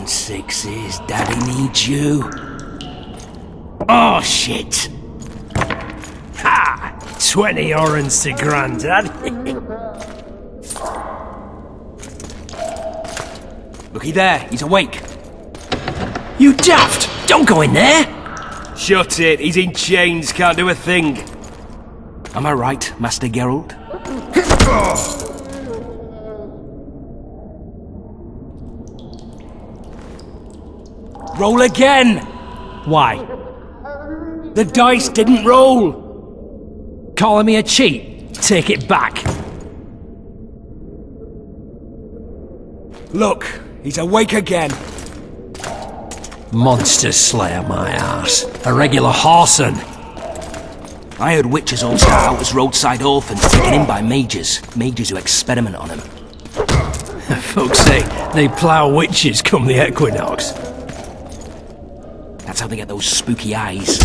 on, Sixes. Daddy needs you. Oh, shit! Ha! 20 orange to Grandad. Looky there, he's awake. You daft! Don't go in there! Shut it, he's in chains, can't do a thing. Am I right, Master Geralt? Roll again! Why? The dice didn't roll! Calling me a cheat? Take it back. Look, he's awake again. Monster Slayer, my ass. A regular whoreson. I heard witches all start out as roadside orphans taken in by mages. Mages who experiment on them. Folks say they plough witches come the equinox. That's how they get those spooky eyes.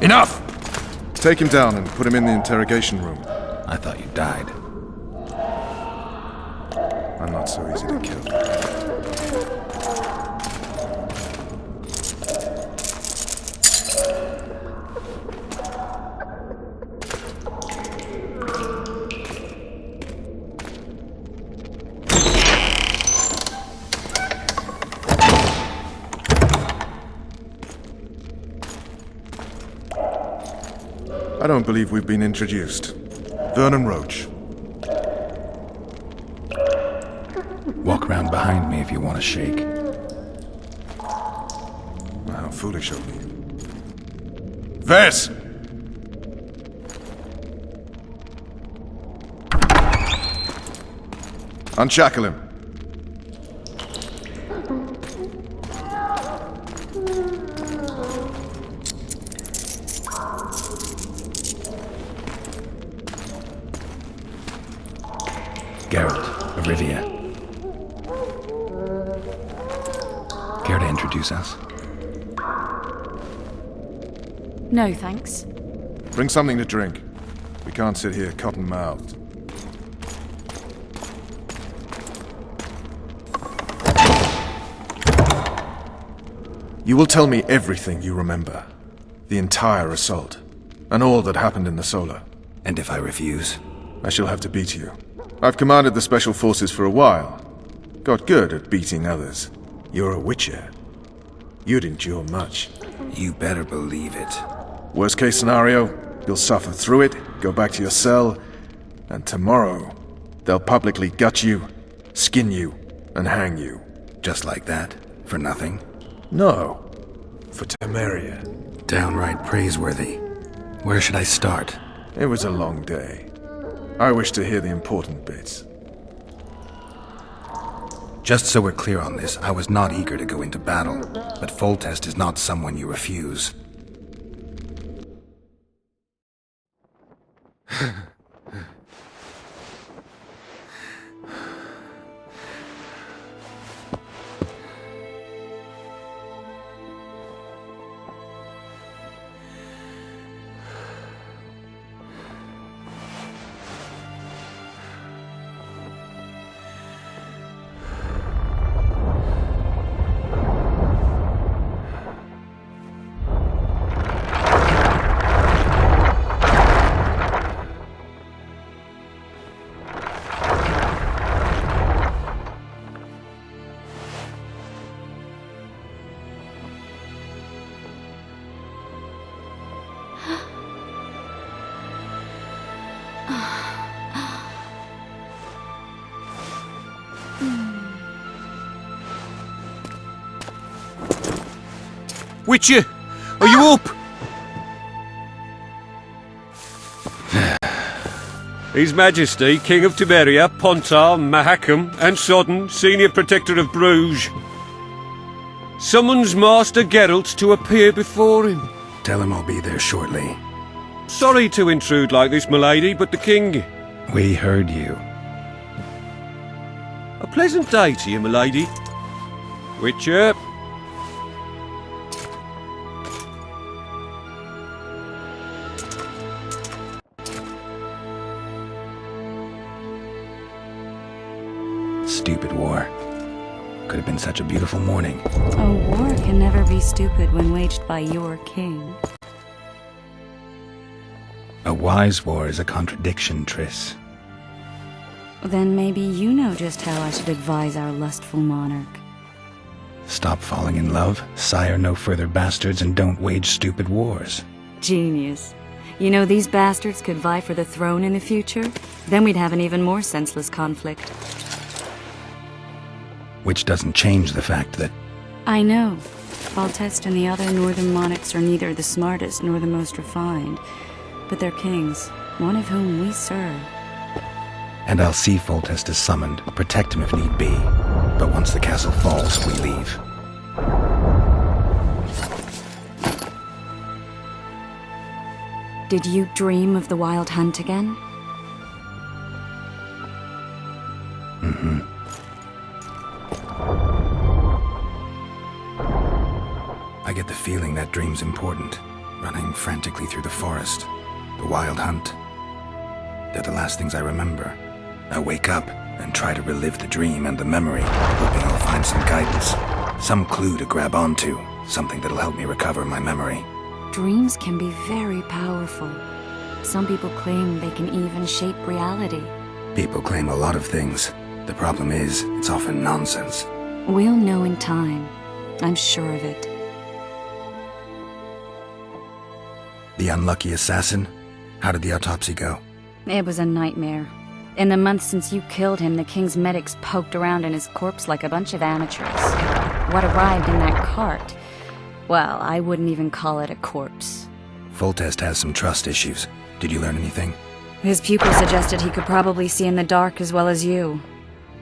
Enough! Take him down and put him in the interrogation room. I thought you died. I'm not so easy to kill. I don't believe we've been introduced. Vernon Roach. Walk around behind me if you want to shake. How foolish of me. Vess! Unshackle him. Geralt, Arivia. Care to introduce us? No, thanks. Bring something to drink. We can't sit here cotton-mouthed. You will tell me everything you remember. The entire assault. And all that happened in the Solar. And if I refuse? I shall have to beat you. I've commanded the Special Forces for a while. Got good at beating others. You're a Witcher. You'd endure much. You better believe it. Worst case scenario, you'll suffer through it, go back to your cell, and tomorrow, they'll publicly gut you, skin you, and hang you. Just like that? For nothing? No. For Temeria. Downright praiseworthy. Where should I start? It was a long day. I wish to hear the important bits. Just so we're clear on this, I was not eager to go into battle, but Foltest is not someone you refuse. Witcher, are you up? His Majesty, King of Temeria, Pontar, Mahakam, and Sodden, Senior Protector of Bruges, summons Master Geralt to appear before him. Tell him I'll be there shortly. Sorry to intrude like this, milady, but the King... We heard you. A pleasant day to you, milady. Witcher... Stupid war. Could have been such such a beautiful morning. A war can never be stupid when waged by your king. A wise war is a contradiction, Triss. Then maybe you know just how I should advise our lustful monarch. Stop falling in love, sire no further bastards, and don't wage stupid wars. Genius. You know, these bastards could vie for the throne in the future? Then we'd have an even more senseless conflict. Which doesn't change the fact that... I know. Foltest and the other northern monarchs are neither the smartest nor the most refined, but they're kings, one of whom we serve. And I'll see Foltest is summoned, protect him if need be. But once the castle falls, we leave. Did you dream of the Wild Hunt again? Mm-hmm. I get the feeling that dream's important. Running frantically through the forest. The Wild Hunt. They're the last things I remember. I wake up and try to relive the dream and the memory, hoping I'll find some guidance. Some clue to grab onto. Something that'll help me recover my memory. Dreams can be very powerful. Some people claim they can even shape reality. People claim a lot of things. The problem is, it's often nonsense. We'll know in time. I'm sure of it. The unlucky assassin? How did the autopsy go? It was a nightmare. In the months since you killed him, the king's medics poked around in his corpse like a bunch of amateurs. What arrived in that cart? Well, I wouldn't even call it a corpse. Foltest has some trust issues. Did you learn anything? His pupil suggested he could probably see in the dark as well as you.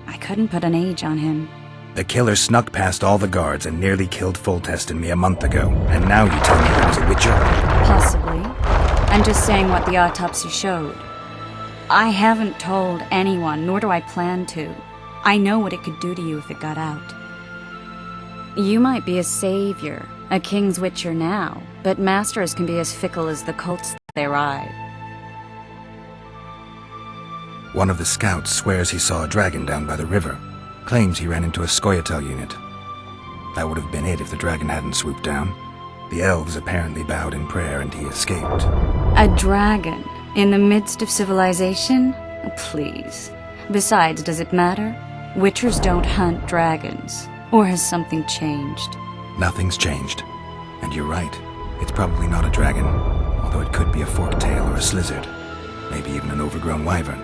I couldn't put an age on him. The killer snuck past all the guards and nearly killed Foltest and me a month ago. And now you tell me he was a witcher? Possibly. I'm just saying what the autopsy showed. I haven't told anyone, nor do I plan to. I know what it could do to you if it got out. You might be a savior, a king's witcher now, but masters can be as fickle as the cults they ride. One of the scouts swears he saw a dragon down by the river. Claims he ran into a Scoia'tael unit. That would have been it if the dragon hadn't swooped down. The elves apparently bowed in prayer and he escaped. A dragon? In the midst of civilization? Please. Besides, does it matter? Witchers don't hunt dragons. Or has something changed? Nothing's changed. And you're right. It's probably not a dragon. Although it could be a forktail or a slizzard. Maybe even an overgrown wyvern.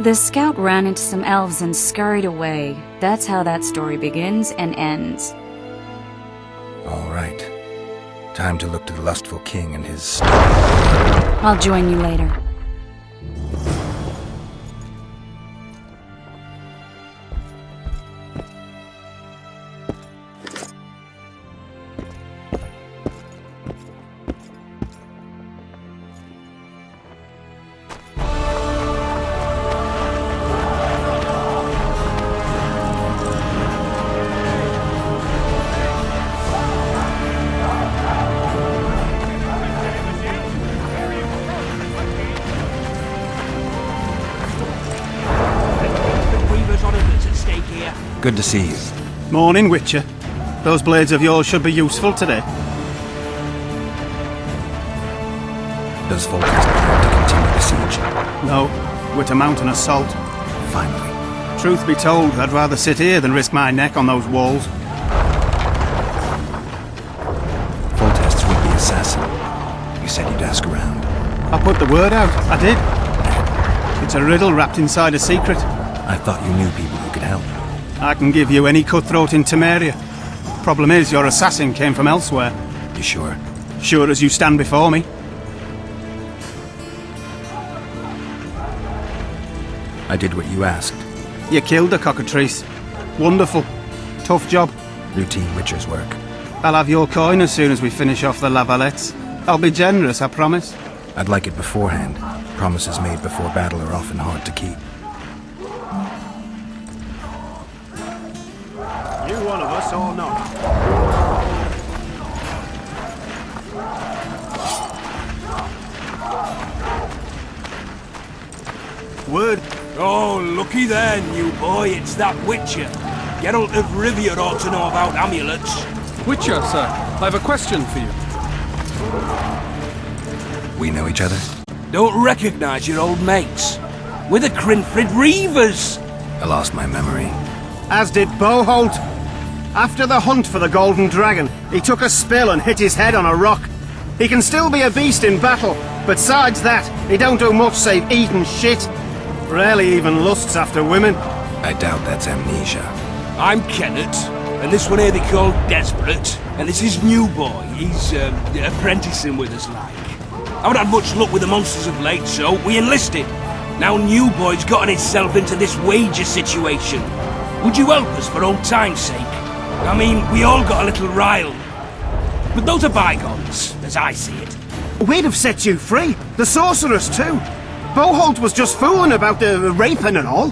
The scout ran into some elves and scurried away. That's how that story begins and ends. All right. Time to look to the lustful king and his... I'll join you later. Good to see you. Morning, Witcher. Those blades of yours should be useful today. Does Foltest plan to continue the siege? No, we're to mount an assault. Finally. Truth be told, I'd rather sit here than risk my neck on those walls. Foltest's would-be assassin. You said you'd ask around. I put the word out, I did. It's a riddle wrapped inside a secret. I thought you knew people who could help. I can give you any cutthroat in Temeria. Problem is, your assassin came from elsewhere. You sure? Sure as you stand before me. I did what you asked. You killed a cockatrice. Wonderful. Tough job. Routine witcher's work. I'll have your coin as soon as we finish off the Lavalettes. I'll be generous, I promise. I'd like it beforehand. Promises made before battle are often hard to keep. You one of us or not? Word. Oh, looky there, new boy, it's that Witcher. Geralt of Rivia ought to know about amulets. Witcher, sir, I have a question for you. We know each other? Don't recognise your old mates. We're the Crinfrid Reavers! I lost my memory. As did Boholt. After the hunt for the Golden Dragon, he took a spill and hit his head on a rock. He can still be a beast in battle, but besides that, he don't do much save eat and shit. Rarely even lusts after women. I doubt that's amnesia. I'm Kenneth, and this one here they call Desperate, and this is New Boy. He's apprenticing with us like. I haven't had much luck with the monsters of late, so we enlisted. Now New Boy's gotten himself into this wager situation. Would you help us for old time's sake? I mean, we all got a little riled. But those are bygones, as I see it. We'd have set you free. The sorceress too. Boholt was just fooling about the raping and all.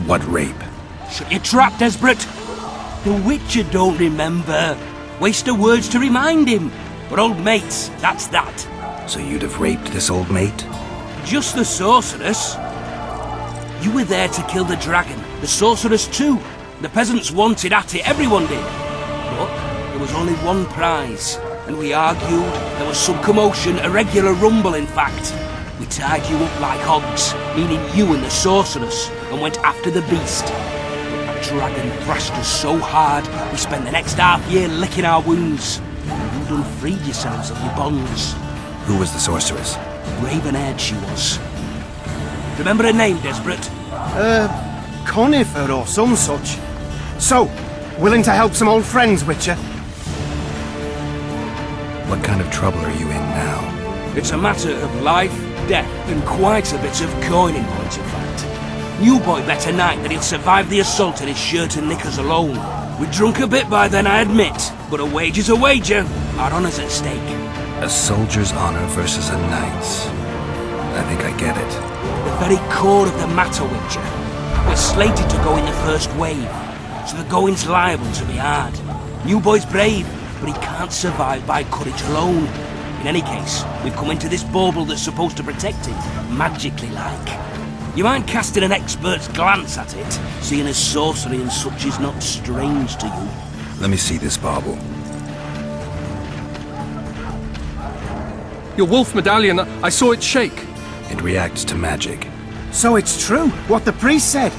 What rape? Shut your trap, Desperate. The Witcher don't remember. Waste of words to remind him. We're old mates, that's that. So you'd have raped this old mate? Just the sorceress. You were there to kill the dragon. The sorceress too. The peasants wanted at it, everyone did. But there was only one prize. And we argued, there was some commotion, a regular rumble in fact. We tied you up like hogs, meaning you and the sorceress, and went after the beast. But that dragon thrashed us so hard, we spent the next half year licking our wounds. You'd unfreed yourselves of your bonds. Who was the sorceress? Raven-haired she was. Remember her name, Desperate? Conifer or some such. So, willing to help some old friends, Witcher? What kind of trouble are you in now? It's a matter of life, death, and quite a bit of coin in point of fact. New Boy bet a night that he'll survive the assault in his shirt and knickers alone. We'd drunk a bit by then, I admit, but a wager's a wager. Our honour's at stake. A soldier's honor versus a knight's. I think I get it. The very core of the matter, Witcher. We're slated to go in the first wave, so the going's liable to be hard. New Boy's brave, but he can't survive by courage alone. In any case, we've come into this bauble that's supposed to protect him, magically like. You mind casting an expert's glance at it, seeing as sorcery and such is not strange to you? Let me see this bauble. Your wolf medallion, I saw it shake. It reacts to magic. So it's true, what the priest said.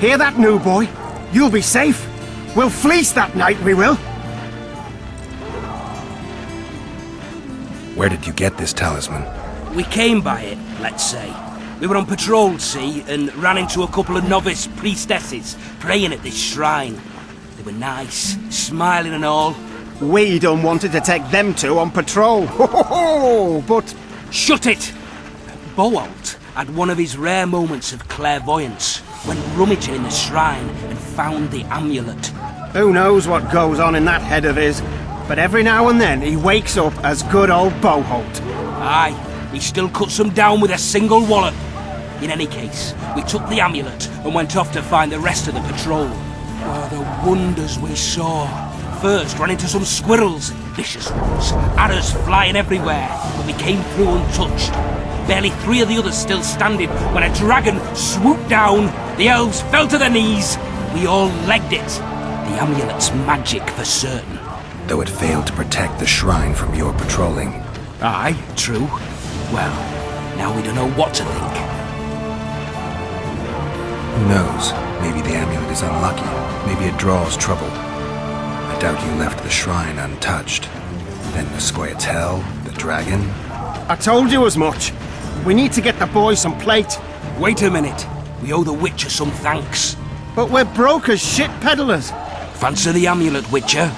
Hear that, New Boy? You'll be safe. We'll fleece that night, we will. Where did you get this talisman? We came by it, let's say. We were on patrol, see, and ran into a couple of novice priestesses praying at this shrine. They were nice, smiling and all. We done wanted to take them two on patrol. Ho ho ho! But Shut it! Boholt had one of his rare moments of clairvoyance, went rummaging in the shrine and found the amulet. who knows what goes on in that head of his? But every now and then he wakes up as good old Boholt. Aye, he still cuts them down with a single wallop. In any case, we took the amulet and went off to find the rest of the patrol. Oh, the wonders we saw. First, ran into some squirrels, vicious ones, arrows flying everywhere, but we came through untouched. Barely 3 of the others still standing when a dragon swooped down. The elves fell to their knees. We all legged it. The amulet's magic for certain. Though it failed to protect the shrine from your patrolling. Aye, true. Well, now we don't know what to think. Who knows? Maybe the amulet is unlucky. Maybe it draws trouble. I doubt you left the shrine untouched. Then the Scoia'tael, the dragon. I told you as much. We need to get the boys some plate. Wait a minute. We owe the Witcher some thanks. But we're broke as shit peddlers. Fancy the amulet, Witcher.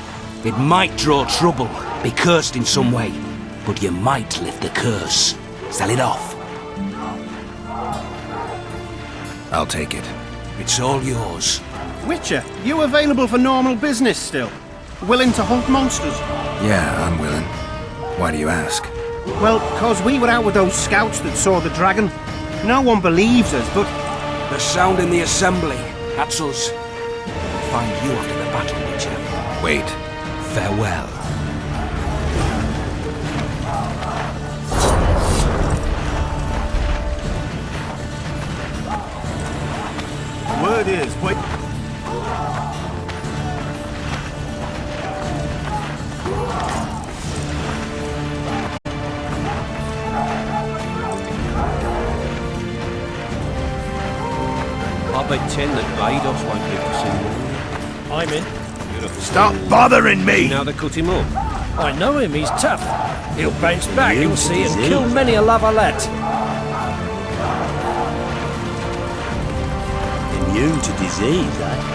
It might draw trouble, be cursed in some way, but you might lift the curse. Sell it off. I'll take it. It's all yours. Witcher, you available for normal business still? Willing to hunt monsters? Yeah, I'm willing. Why do you ask? Well, 'cause we were out with those scouts that saw the dragon. No one believes us, but The sound in the assembly. That's us. We'll find you after the battle, Witcher. Wait. Farewell. Word is, wait. I bet 10 that Vados won't live to see more. I'm in. Stop bothering me! Now they cut him up. I know him, he's tough. He'll bounce back, you'll see, and kill many a Lavalette. Immune to disease, eh?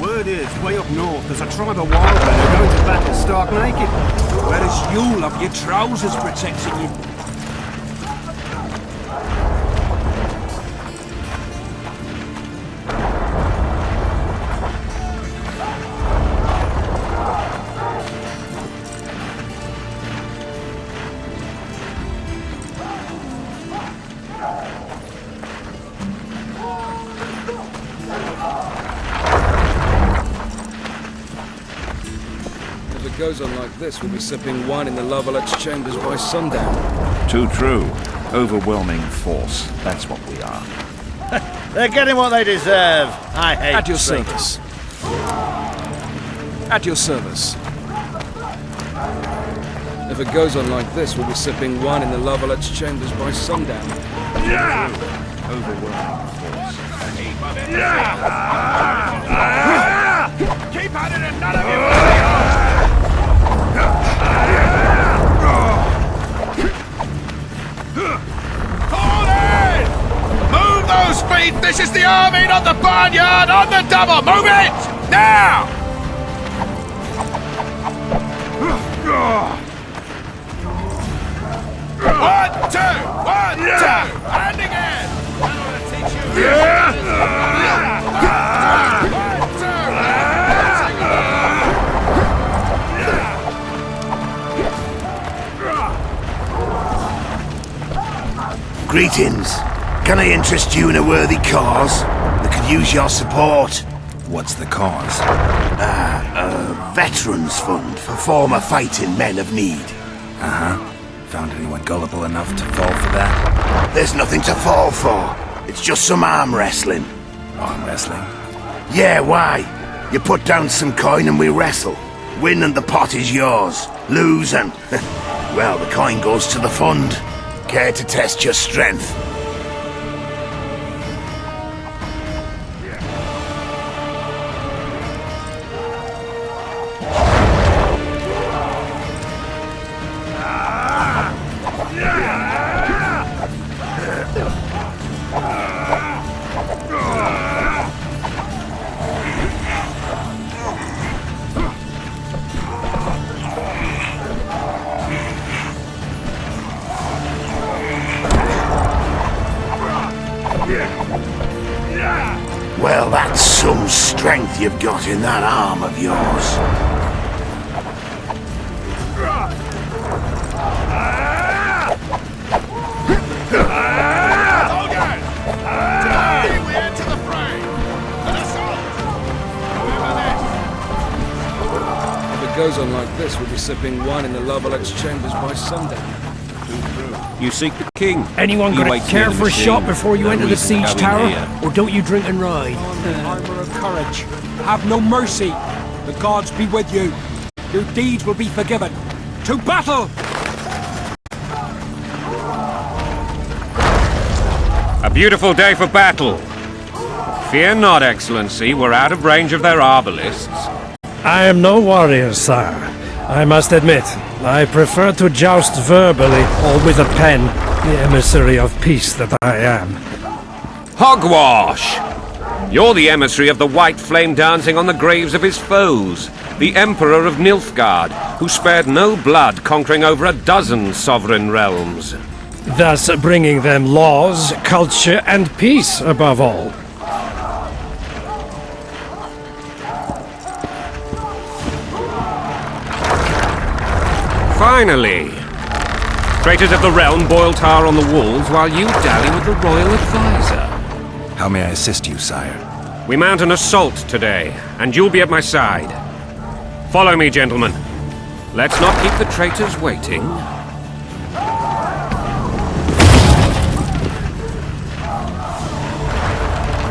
Word is, way up north, there's a tribe of wild men who are going to battle stark naked. Whereas you'll have your trousers protecting you. If it goes on like this, we'll be sipping wine in the Lavalette's chambers by sundown. Too true. Overwhelming force. That's what we are. They're getting what they deserve. I hate At your traitors. service. At your service. If it goes on like this, we'll be sipping wine in the Lavalette's chambers by sundown. Overwhelming force. Keep at it and none of you Hold it! Move those feet! This is the army, not the barnyard! On the double! Move it! Now! One, two! One, two! And again! I want to teach you. Greetings. Can I interest you in a worthy cause that could use your support? What's the cause? A veterans fund for former fighting men of need. Found anyone gullible enough to fall for that? There's nothing to fall for. It's just some arm wrestling. Arm wrestling? Yeah, why? You put down some coin and we wrestle. Win and the pot is yours. Lose and... well, the coin goes to the fund. Care to test your strength? Well, that's some strength you've got in that arm of yours. If it goes on like this, we'll be sipping wine in the Lavalette's chambers by sundown. You seek the king. Anyone You got wait to care near the for a machine, shot before you and enter we the can siege come in tower? here. Or don't you drink and ride? Armor of courage. Have no mercy. The gods be with you. Your deeds will be forgiven. To battle! A beautiful day for battle. Fear not, Excellency. We're out of range of their arbalists. I am no warrior, sire. I must admit, I prefer to joust verbally or with a pen, the emissary of peace that I am. Hogwash! You're the emissary of the white flame dancing on the graves of his foes. The Emperor of Nilfgaard, who spared no blood conquering over a dozen sovereign realms. Thus bringing them laws, culture, and peace above all. Finally! Traitors of the realm boil tar on the walls while you dally with the royal advisor. How may I assist you, sire? We mount an assault today, and you'll be at my side. Follow me, gentlemen. Let's not keep the traitors waiting.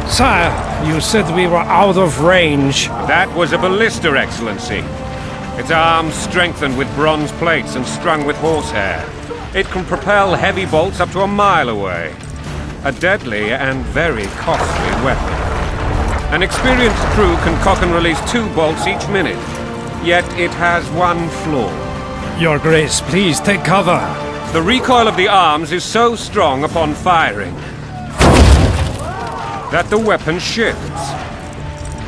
Sire, you said we were out of range. That was a ballista, Excellency. Its arms strengthened with bronze plates and strung with horsehair. It can propel heavy bolts up to a mile away. A deadly and very costly weapon. An experienced crew can cock and release 2 bolts each minute. Yet it has one flaw. Your Grace, please take cover. The recoil of the arms is so strong upon firing that the weapon shifts.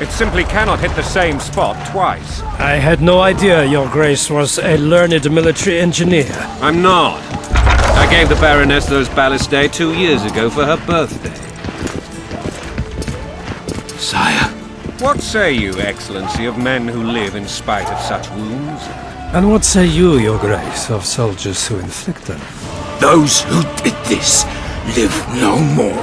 It simply cannot hit the same spot twice. I had no idea Your Grace was a learned military engineer. I'm not. I gave the Baroness those ballistae 2 years ago for her birthday. Sire. What say you, Excellency, of men who live in spite of such wounds? And what say you, Your Grace, of soldiers who inflict them? Those who did this live no more.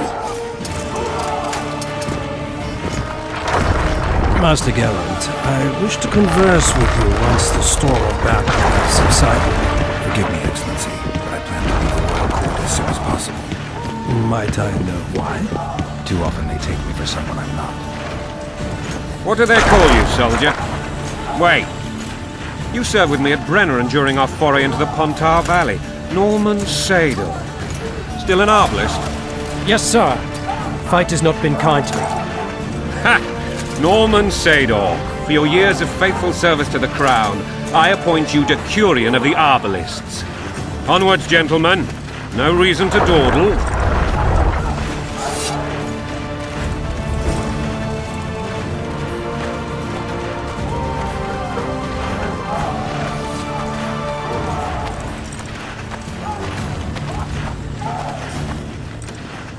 Master Gallant, I wish to converse with you once the storm of battle has subsided. Forgive me, Excellency, but I plan to leave the royal court as soon as possible. Might I know why? Too often they take me for someone I'm not. What do they call you, soldier? Wait. You served with me at Brenneran during our foray into the Pontar Valley. Norman Sadel. Still an arbalist? Yes, sir. Fight has not been kind to me. Ha! Norman Sador, for your years of faithful service to the Crown, I appoint you Decurion of the Arbalists. Onwards, gentlemen. No reason to dawdle.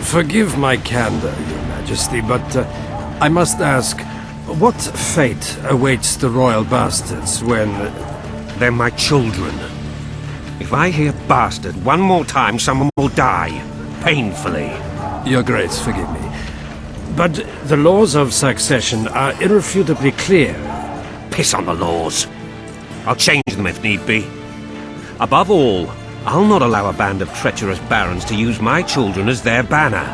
Forgive my candor, Your Majesty, but I must ask, what fate awaits the royal bastards when... They're my children. If I hear bastard one more time, someone will die. Painfully. Your Grace, forgive me. But the laws of succession are irrefutably clear. Piss on the laws. I'll change them if need be. Above all, I'll not allow a band of treacherous barons to use my children as their banner.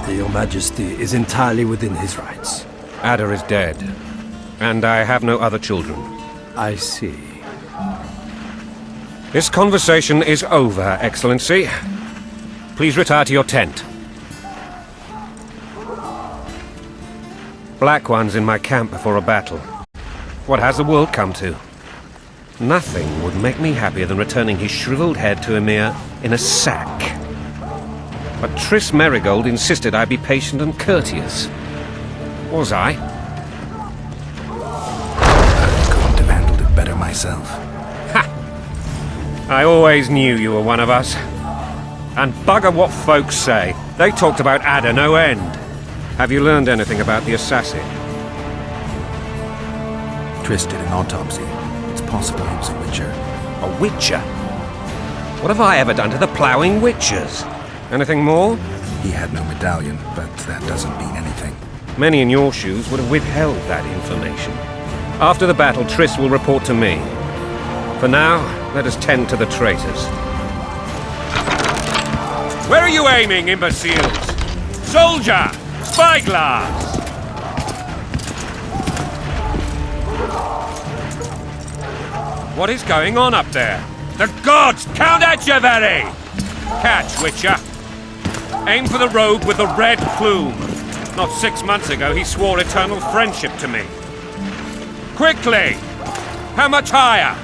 Your Majesty is entirely within his rights. Ada is dead, and I have no other children. I see. This conversation is over, Excellency. Please retire to your tent. Black One's in my camp before a battle. What has the world come to? Nothing would make me happier than returning his shriveled head to Emir in a sack. But Triss Merigold insisted I be patient and courteous. Was I? I couldn't have handled it better myself. Ha! I always knew you were one of us. And bugger what folks say. They talked about Ada no end. Have you learned anything about the assassin? Triss did an autopsy. It's possible he was a witcher. A witcher? What have I ever done to the ploughing witchers? Anything more? He had no medallion, but that doesn't mean anything. Many in your shoes would have withheld that information. After the battle, Triss will report to me. For now, let us tend to the traitors. Where are you aiming, imbeciles? Soldier! Spyglass! What is going on up there? The gods! Count Etcheverry! Catch, Witcher. Aim for the rogue with the red plume. Not 6 months ago, he swore eternal friendship to me. Quickly! How much higher?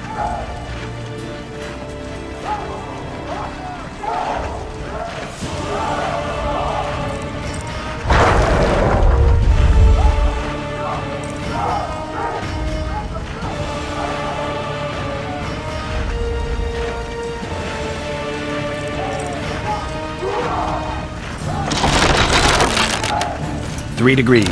Three degrees.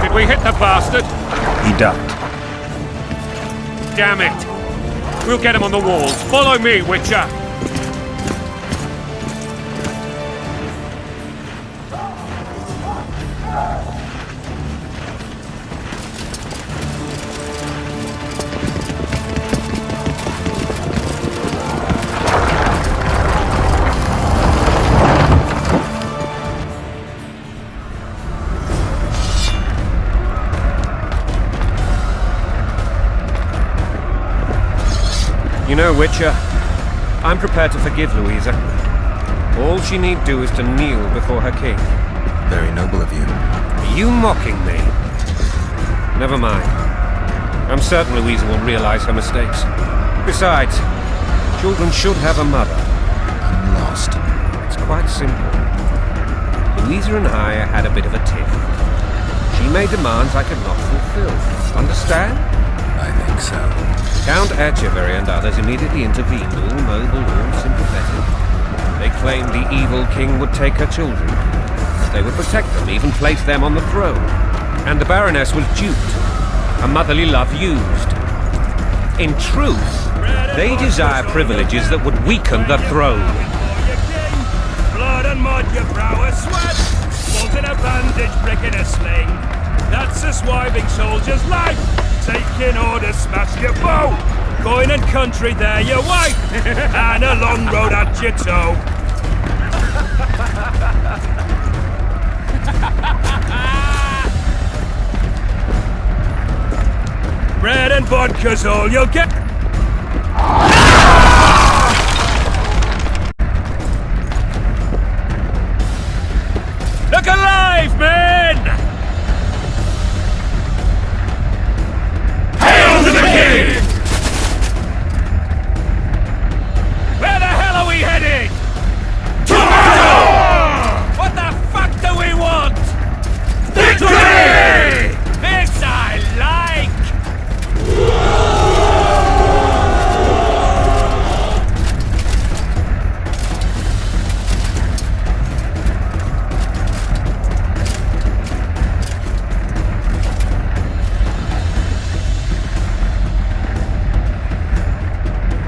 Did we hit the bastard? He ducked. damn it! We'll get him on the walls. Follow me, Witcher! You know, Witcher, I'm prepared to forgive Louisa. All she need do is to kneel before her king. Very noble of you. Are you mocking me? Never mind. I'm certain Louisa will realize her mistakes. Besides, children should have a mother. I'm lost. It's quite simple. Louisa and I had a bit of a tiff. She made demands I could not fulfill. Understand? I think so. Count Etcheverry and others immediately intervened, all noble, all sympathetic. They claimed the evil king would take her children. They would protect them, even place them on the throne. And the Baroness was duped. Her motherly love used. In truth, they desire privileges that would weaken the throne. Blood and mud, your brow is sweat. Balls in a bandage, brick in a sling. That's a swiving soldier's life. Taking orders, smash your bow. Coin and country, there your wife. And a long road at your toe. Bread and vodka's all you'll get. Look alive, men! Hail to the king! Where the hell are we heading? Tomorrow! What the fuck do we want? Victory! This I like!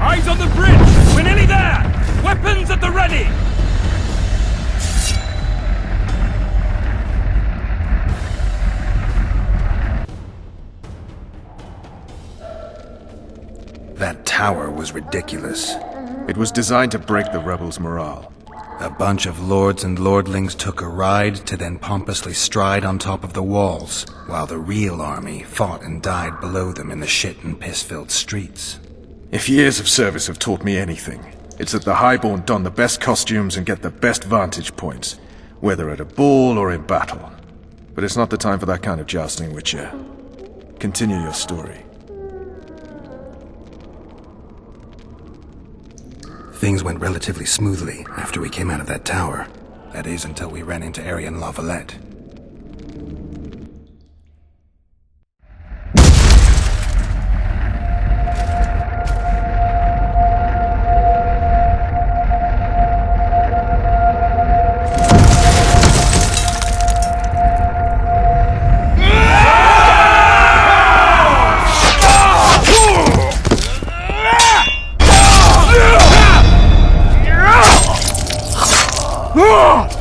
Eyes on the bridge! We're nearly there! Weapons at the ready! That tower was ridiculous. It was designed to break the rebels' morale. A bunch of lords and lordlings took a ride to then pompously stride on top of the walls, while the real army fought and died below them in the shit and piss-filled streets. If years of service have taught me anything, it's that the Highborn don the best costumes and get the best vantage points, whether at a ball or in battle. But it's not the time for that kind of jousting, Witcher. Continue your story. Things went relatively smoothly after we came out of that tower. That is, until we ran into Arian La Valette. Ah!